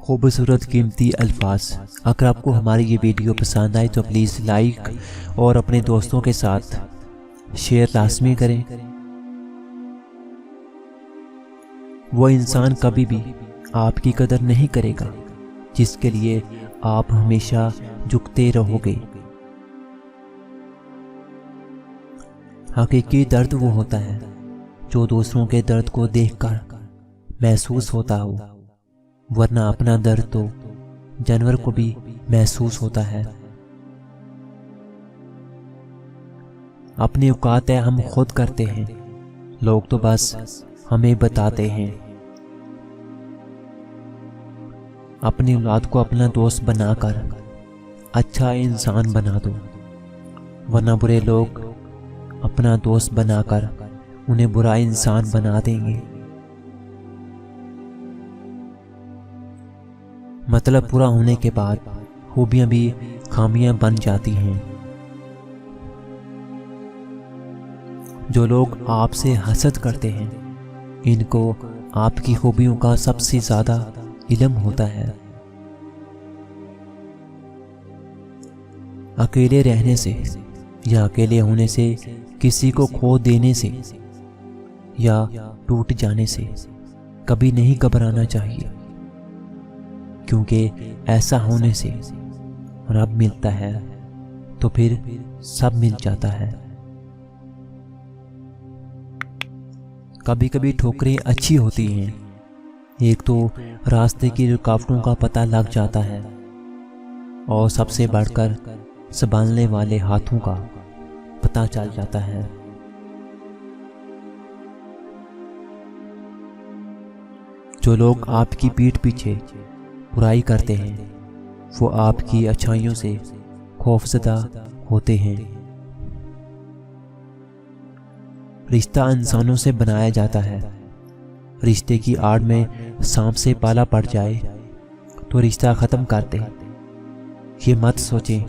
खूबसूरत कीमती अल्फाज। अगर आपको हमारी ये वीडियो पसंद आए तो प्लीज़ लाइक और अपने दोस्तों के साथ शेयर लाजमी करें। वो इंसान कभी भी आपकी कदर नहीं करेगा जिसके लिए आप हमेशा झुकते रहोगे। हकीकी दर्द वो होता है जो दूसरों के दर्द को देखकर महसूस होता हो, वरना अपना दर्द तो जानवर को भी महसूस होता है। अपनी औकात है हम खुद करते हैं, लोग तो बस हमें बताते हैं। अपनी औलाद को अपना दोस्त बनाकर अच्छा इंसान बना दो, वरना बुरे लोग अपना दोस्त बनाकर उन्हें बुरा इंसान बना देंगे। मतलब पूरा होने के बाद खूबियां भी खामियां बन जाती हैं। जो लोग आपसे हसद करते हैं, इनको आपकी खूबियों का सबसे ज्यादा इल्म होता है। अकेले रहने से या अकेले होने से, किसी को खो देने से या टूट जाने से कभी नहीं घबराना चाहिए, क्योंकि ऐसा होने से रब मिलता है तो फिर सब मिल जाता है। कभी कभी ठोकरें अच्छी होती हैं। एक तो रास्ते की रुकावटों का पता लग जाता है और सबसे बढ़कर संभालने वाले हाथों का पता चल जाता है। जो लोग आपकी पीठ पीछे बुराई करते हैं, वो आपकी अच्छाइयों से खौफजदा होते हैं। रिश्ता इंसानों से बनाया जाता है। रिश्ते की आड़ में सांप से पाला पड़ जाए तो रिश्ता खत्म कर दे। ये मत सोचें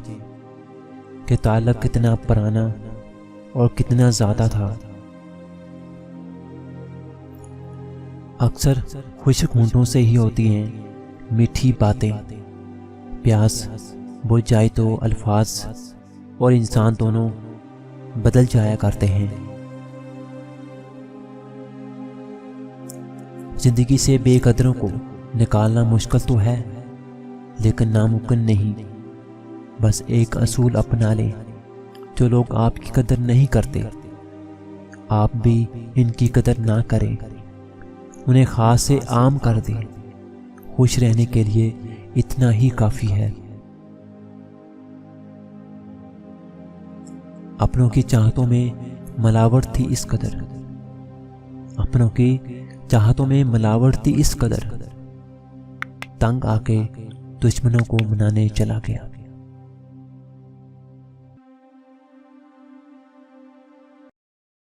कि ताल्लुक कितना पुराना और कितना ज्यादा था। अक्सर खुश्क होंठों से ही होती हैं मीठी बातें। प्यास बुझ जाए तो अल्फाज और इंसान दोनों बदल जाया करते हैं। जिंदगी से बेकदरों को निकालना मुश्किल तो है, लेकिन नामुमकिन नहीं। बस एक असूल अपना लें, जो लोग आपकी कदर नहीं करते, आप भी इनकी कदर ना करें, उन्हें खास से आम कर दें। खुश रहने के लिए इतना ही काफी है। अपनों की चाहतों में मिलावट थी इस कदर, अपनों की चाहतों में मिलावट थी इस कदर, तंग आके दुश्मनों को मनाने चला गया।